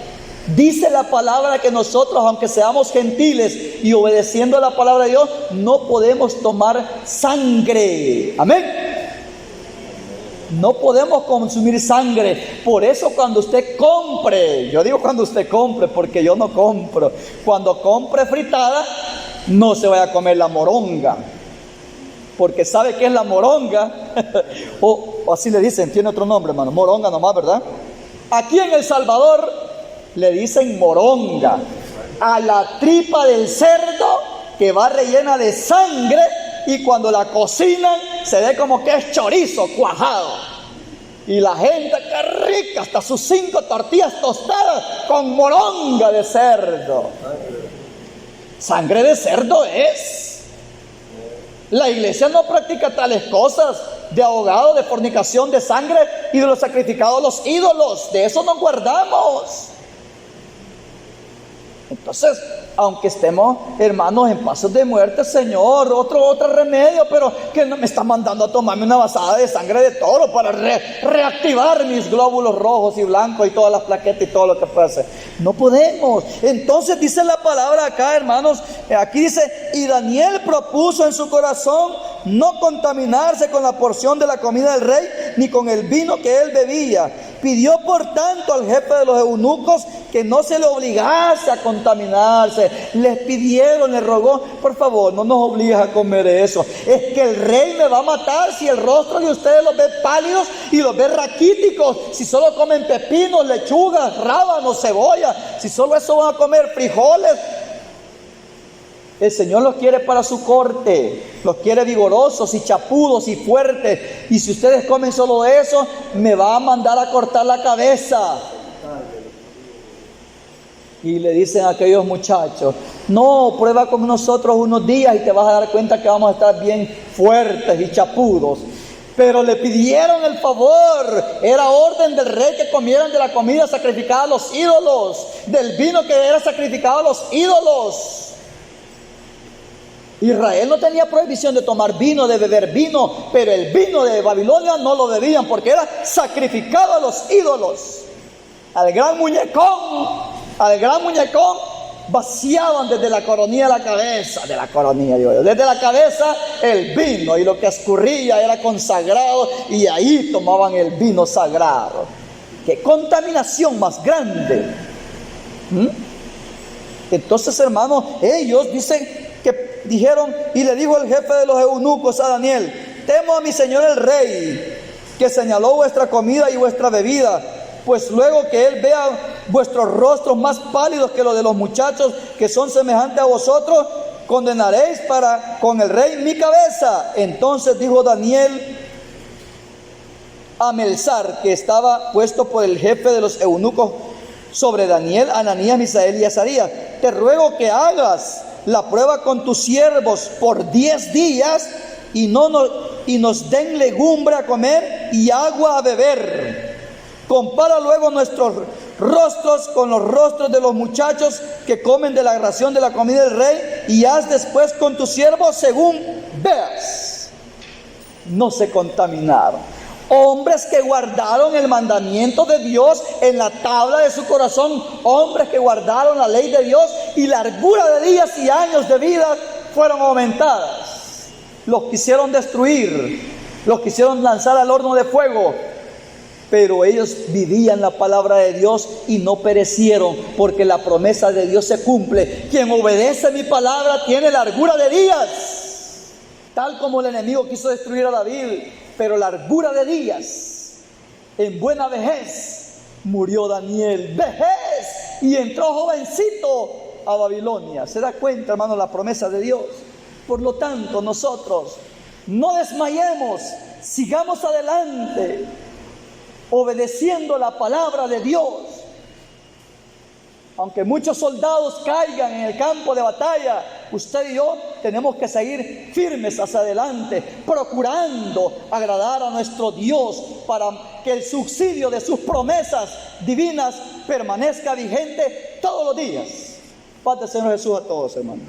Dice la palabra que nosotros, aunque seamos gentiles y obedeciendo la palabra de Dios, no podemos tomar sangre. Amén. No podemos consumir sangre. Por eso cuando usted compre, yo digo cuando usted compre porque yo no compro, cuando compre fritada, no se vaya a comer la moronga, porque sabe que es la moronga o así le dicen, tiene otro nombre, hermano, moronga nomás, ¿verdad? Aquí en El Salvador le dicen moronga a la tripa del cerdo que va rellena de sangre, y cuando la cocinan se ve como que es chorizo cuajado. Y la gente, qué rica, hasta sus 5 tortillas tostadas con moronga de cerdo. Sangre de cerdo es. La iglesia no practica tales cosas de ahogado, de fornicación, de sangre y de los sacrificados a los ídolos. De eso nos guardamos. Entonces, aunque estemos, hermanos, en pasos de muerte, Señor, otro remedio, pero que no me está mandando a tomarme una vasada de sangre de toro para reactivar mis glóbulos rojos y blancos y todas las plaquetas y todo lo que pueda hacer. No podemos. Entonces dice la palabra acá, hermanos, aquí dice, y Daniel propuso en su corazón no contaminarse con la porción de la comida del rey, ni con el vino que él bebía. Pidió por tanto al jefe de los eunucos que no se le obligase a contaminarse. Les pidieron, le rogó, por favor, no nos obligues a comer eso. Es que el rey me va a matar si el rostro de ustedes los ve pálidos y los ve raquíticos. Si solo comen pepinos, lechugas, rábanos, cebolla, si solo eso van a comer frijoles. El Señor los quiere para su corte, los quiere vigorosos y chapudos y fuertes. Y si ustedes comen solo eso, me va a mandar a cortar la cabeza. Y le dicen a aquellos muchachos, no, prueba con nosotros unos días y te vas a dar cuenta que vamos a estar bien fuertes y chapudos. Pero le pidieron el favor, era orden del rey que comieran de la comida sacrificada a los ídolos, del vino que era sacrificado a los ídolos. Israel no tenía prohibición de tomar vino, de beber vino, pero el vino de Babilonia no lo bebían porque era sacrificado a los ídolos. Al gran muñecón vaciaban desde la coronilla a la cabeza, desde la cabeza el vino, y lo que escurría era consagrado, y ahí tomaban el vino sagrado. ¡Qué contaminación más grande! Entonces, hermanos, ellos dijeron, y le dijo el jefe de los eunucos a Daniel, temo a mi señor el rey, que señaló vuestra comida y vuestra bebida, pues luego que él vea vuestros rostros más pálidos que los de los muchachos que son semejantes a vosotros, condenaréis con el rey mi cabeza. Entonces dijo Daniel a Melzar, que estaba puesto por el jefe de los eunucos sobre Daniel, Ananías, Misael y Azarías, te ruego que hagas la prueba con tus siervos por 10 días y nos den legumbre a comer y agua a beber. Compara luego nuestros rostros con los rostros de los muchachos que comen de la ración de la comida del rey, y haz después con tus siervos según veas. No se contaminaron. Hombres que guardaron el mandamiento de Dios en la tabla de su corazón, hombres que guardaron la ley de Dios, y largura de días y años de vida fueron aumentadas. Los quisieron destruir, los quisieron lanzar al horno de fuego, pero ellos vivían la palabra de Dios y no perecieron, porque la promesa de Dios se cumple. Quien obedece mi palabra tiene largura de días, tal como el enemigo quiso destruir a David, pero largura de días. En buena vejez murió Daniel, vejez, y entró jovencito a Babilonia. ¿Se da cuenta, hermano, la promesa de Dios? Por lo tanto, nosotros no desmayemos, sigamos adelante, obedeciendo la palabra de Dios. Aunque muchos soldados caigan en el campo de batalla, usted y yo tenemos que seguir firmes hacia adelante, procurando agradar a nuestro Dios para que el subsidio de sus promesas divinas permanezca vigente todos los días. Paz del Señor Jesús a todos, hermanos.